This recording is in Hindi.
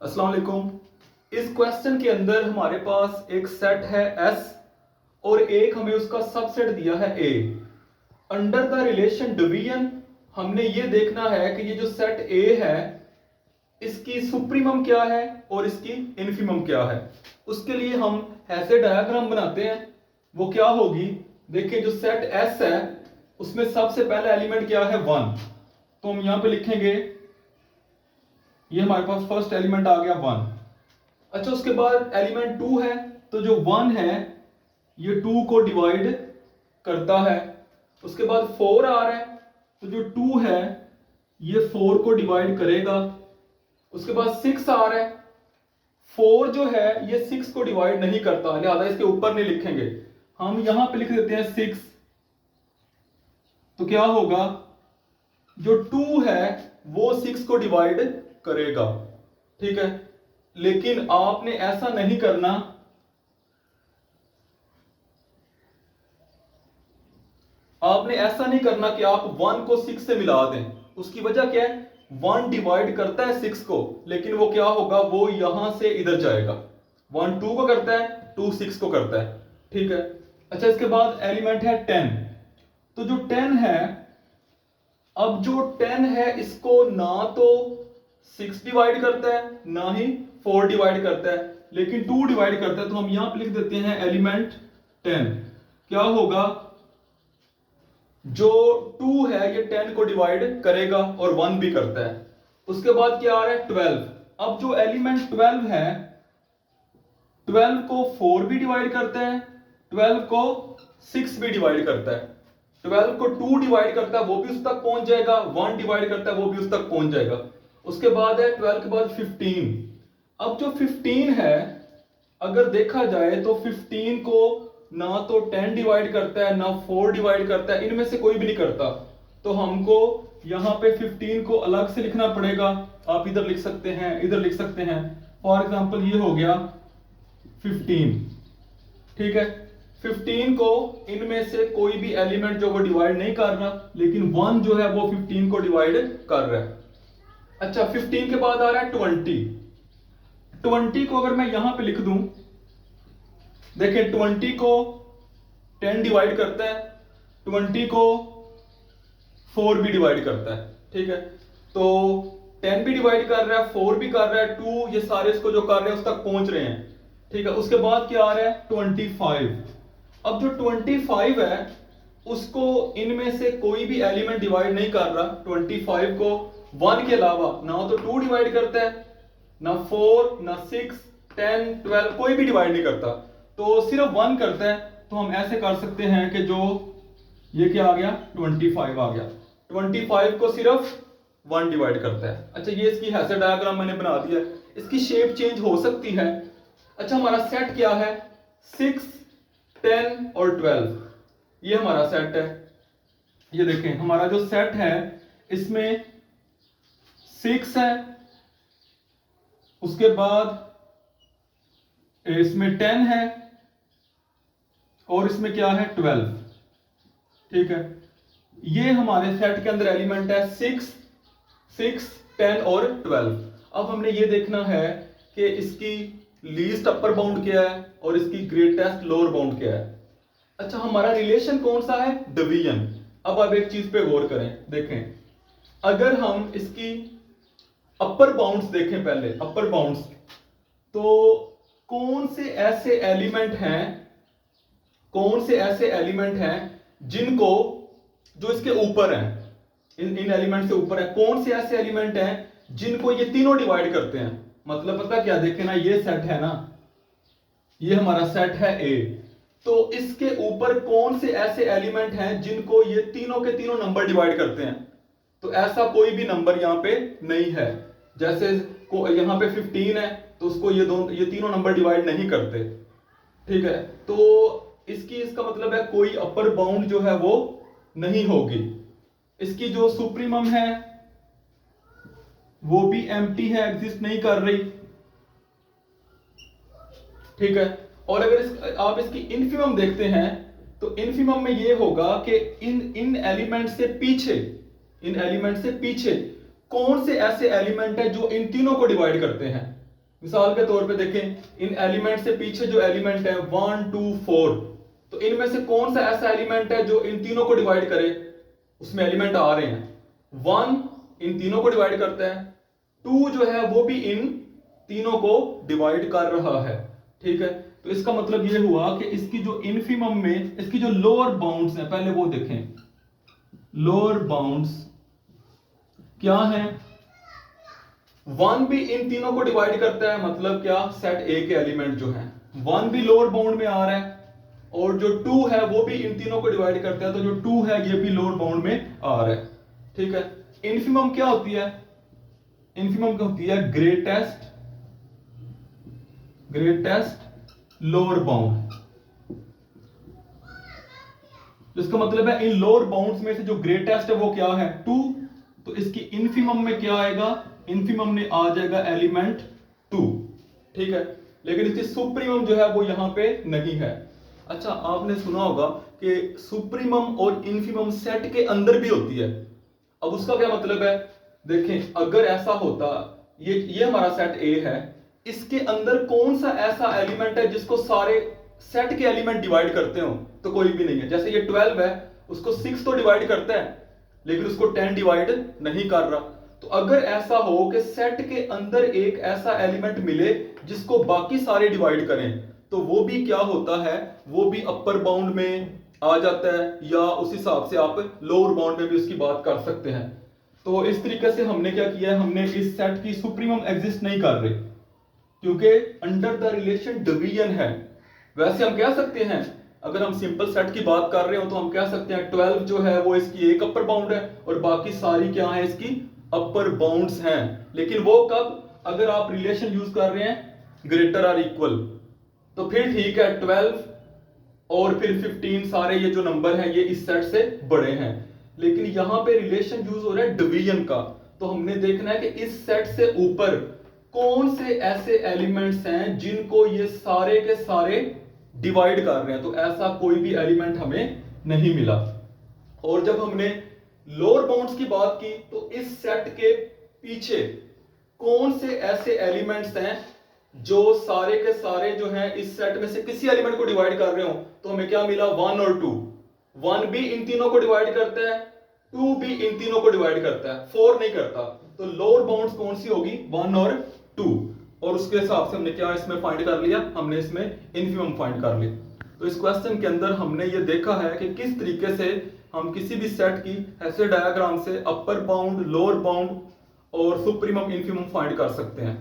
अस्सलाम वालेकुम। इस क्वेश्चन के अंदर हमारे पास एक सेट है S और एक हमें उसका सबसेट दिया है A। Under the relation division हमने ये देखना है कि ये जो सेट A है इसकी सुप्रीमम क्या है और इसकी इन्फीमम क्या है। उसके लिए हम ऐसे डायग्राम बनाते हैं। वो क्या होगी, देखिए जो सेट S है उसमें सबसे पहला एलिमेंट क्या है 1, तो हम यहां पे लिखेंगे ये हमारे पास फर्स्ट एलिमेंट आ गया 1। अच्छा, उसके बाद एलिमेंट 2 है, तो जो 1 है ये 2 को डिवाइड करता है। उसके बाद 4 आ रहा है, तो जो 2 है ये 4 को डिवाइड करेगा। उसके बाद 6 आ रहा है, 4 जो है ये 6 को डिवाइड नहीं करता, लिहाजा इसके ऊपर नहीं लिखेंगे, हम यहां पे लिख देते हैं 6। तो क्या होगा, जो 2 है वो 6 को डिवाइड करेगा, ठीक है। लेकिन आपने ऐसा नहीं करना, आपने ऐसा नहीं करना कि आप 1 को 6 से मिला दें। उसकी वजह क्या है, 1 डिवाइड करता है 6 को, लेकिन वो क्या होगा, वो यहां से इधर जाएगा। 1 2 को करता है, 2 6 को करता है, ठीक है। अच्छा, इसके बाद एलिमेंट है 10। तो जो 10 है, अब जो 10 है इसको ना तो 6 डिवाइड करता है ना ही 4 डिवाइड करता है, लेकिन 2 डिवाइड करता है। तो हम यहां पे लिख देते हैं एलिमेंट 10। क्या होगा, जो 2 है ये 10 को डिवाइड करेगा और 1 भी करता है। उसके बाद क्या आ रहा है 12। अब जो एलिमेंट 12 है, 12 को 4 भी डिवाइड करता है, 12 को 6 भी डिवाइड करता है, 12 को 2 डिवाइड करता है वो भी उस तक पहुंच जाएगा, 1 डिवाइड करता है वो भी उस तक पहुंच जाएगा। उसके बाद है 12 के बाद 15। अब जो 15 है, अगर देखा जाए तो 15 को ना तो 10 डिवाइड करता है ना 4 डिवाइड करता है, इनमें से कोई भी नहीं करता। तो हमको यहां पे 15 को अलग से लिखना पड़ेगा। आप इधर लिख सकते हैं, इधर लिख सकते हैं। फॉर एग्जांपल ये हो गया 15, ठीक है। 15 को इनमें से कोई भी एलिमेंट जो वो डिवाइड नहीं कर रहा, लेकिन 1 जो है वो 15 को डिवाइड कर रहा है। अच्छा, 15 के बाद आ रहा है 20। 20 को अगर मैं यहां पे लिख दूं, देखिए 20 को 10 डिवाइड करता है, 20 को 4 भी डिवाइड करता है, ठीक है। तो 10 भी डिवाइड कर रहा है, 4 भी कर रहा है, 2, ये सारे इसको जो कर रहे हैं उस तक पहुंच रहे हैं, ठीक है। उसके बाद क्या आ रहा है 25। अब जो 25 है उसको इनमें से कोई भी एलिमेंट डिवाइड नहीं कर रहा। 25 को 1 के अलावा ना तो 2 डिवाइड करता है, ना 4, ना 6, 10, 12 कोई भी डिवाइड नहीं करता, तो सिर्फ 1 करता है। तो हम ऐसे कर सकते हैं कि जो ये क्या आ गया 25 आ गया, 25 को सिर्फ 1 डिवाइड करता है। अच्छा, ये इसकी हैसर डायग्राम मैंने बना दिया। इसकी शेप चेंज हो सकती है। अच्छा, हमारा सेट क्या है, 6, 10 और 12, ये हमारा सेट है। ये देखें, हमारा जो सेट है इसमें 6 है, उसके बाद इसमें 10 है और इसमें क्या है 12, ठीक है। ये हमारे सेट के अंदर एलिमेंट है 6, 6, 10 और 12। अब हमने ये देखना है कि इसकी लीस्ट अपर बाउंड क्या है और इसकी ग्रेटेस्ट लोअर बाउंड क्या है। अच्छा, हमारा रिलेशन कौन सा है, डिवीजन। अब आप एक चीज पे गौर करें, देखें, अगर हम इसकी अपर बाउंड्स देखें, पहले अपर बाउंड्स, तो कौन से ऐसे एलिमेंट हैं, कौन से ऐसे एलिमेंट हैं जिनको, जो इसके ऊपर हैं, इन एलिमेंट से ऊपर है, कौन से ऐसे एलिमेंट हैं जिनको ये तीनों डिवाइड करते हैं। मतलब पता क्या, देखें ना, ये सेट है ना, ये हमारा सेट है ए, तो इसके ऊपर कौन से ऐसे एलिमेंट हैं जिनको ये तीनों के तीनों नंबर डिवाइड करते हैं। तो ऐसा कोई भी नंबर यहां पे नहीं है। जैसे यहां पे 15 है, तो उसको ये तीनों नंबर डिवाइड नहीं करते, ठीक है। तो इसका मतलब है कोई अपर बाउंड जो है वो नहीं होगी। इसकी जो सुप्रीमम है वो भी एम्प्टी है, एग्जिस्ट नहीं कर रही, ठीक है। और अगर आप इसकी इनफीमम देखते हैं, तो इनफीमम में ये होगा कि इन एलिमेंट से पीछे, इन एलिमेंट से पीछे कौन से ऐसे एलिमेंट है जो इन तीनों को डिवाइड करते हैं। मिसाल के तौर पे देखें, इन एलिमेंट से पीछे जो एलिमेंट है 1 2 4, तो इनमें से कौन सा ऐसा एलिमेंट है जो इन तीनों को डिवाइड करे? उसमें एलिमेंट आ रहे हैं। 1 इन तीनों को डिवाइड करता है, 2 जो है वो भी इन तीनों को डिवाइड कर रहा है। ठीक है, तो इसका मतलब ये हुआ कि इसकी जो इनफिमम में इसकी जो लोअर बाउंड्स हैं, पहले वो देखें। लोअर बाउंड्स क्या है? 1 भी इन तीनों को डिवाइड करता है, मतलब क्या, सेट ए के एलिमेंट जो हैं 1 भी लोअर बाउंड में आ रहा है, और जो 2 है वो भी इन तीनों को डिवाइड करता है, तो जो 2 है ये भी लोअर बाउंड में आ रहा है। ठीक है, इनफिमम क्या होती है? इनफिमम क्या होती है? Greatest lower bound. इसका मतलब है इन लोअर बाउंड्स में से जो ग्रेटेस्ट है वो क्या है? 2। तो इसकी इनफिमम में क्या आएगा? इनफिमम में आ जाएगा एलिमेंट 2। ठीक है, लेकिन इसकी सुप्रीमम जो है वो यहां पे नहीं है। अच्छा, आपने सुना होगा कि सुप्रीमम और इनफिमम सेट के अंदर भी होती है। अब उसका क्या मतलब है? देखें, अगर ऐसा होता, ये हमारा सेट ए है, इसके अंदर कौन सा ऐसा एलिमेंट है जिसको सारे सेट के एलिमेंट डिवाइड करते हो? तो कोई भी नहीं है। जैसे ये 12 है, उसको 6 तो डिवाइड करता है, लेकिन उसको 10 डिवाइड नहीं कर रहा। तो अगर ऐसा हो कि सेट के अंदर एक ऐसा एलिमेंट मिले जिसको बाकी सारे डिवाइड करें, तो वो भी क्या होता है? वो भी अपर बाउंड में आ जाता है, या उस हिसाब से आप लोअर बाउंड में भी उसकी बात कर सकते हैं। तो इस तरीके से हमने क्या किया है, हमने इस सेट की सुप्रीमम एग्जिस्ट नहीं कर रही, क्योंकि अंडर द रिलेशन डिवीजन है। वैसे हम कह सकते हैं, अगर हम सिंपल सेट की बात कर रहे हो तो हम कह सकते हैं 12 जो है वो इसकी एक अपर बाउंड है, और बाकी सारी क्या है? इसकी अपर बाउंड्स हैं। लेकिन वो कब? अगर आप रिलेशन यूज कर रहे हैं ग्रेटर और इक्वल, तो फिर ठीक है, 12 और फिर 15 सारे ये जो नंबर हैं ये इस सेट से बड़े हैं। लेकिन यहां पे रिलेशन यूज हो रहा है डिवीजन का, तो हमने देखना है कि इस सेट से ऊपर कौन से ऐसे एलिमेंट्स हैं जिनको ये सारे के सारे डिवाइड कर रहे हैं। तो ऐसा कोई भी एलिमेंट हमें नहीं मिला। और जब हमने लोअर बाउंड्स की बात की, तो इस सेट के पीछे कौन से ऐसे एलिमेंट्स हैं जो सारे के सारे जो हैं इस सेट में से किसी एलिमेंट को डिवाइड कर रहे हो? तो हमें क्या मिला? 1 और 2। 1 भी इन तीनों को डिवाइड करता है, 2 भी इन तीनों को डिवाइड करता है, 4 नहीं करता। तो लोअर बाउंड्स कौन सी होगी? 1 और 2। और उसके हिसाब से हमने क्या इसमें फाइंड कर लिया? हमने इसमें इनफिमम फाइंड कर लिया। तो इस क्वेश्चन के अंदर हमने ये देखा है कि किस तरीके से हम किसी भी सेट की ऐसे डायग्राम से अपर बाउंड, लोअर बाउंड और सुप्रीमम, इनफिमम फाइंड कर सकते हैं।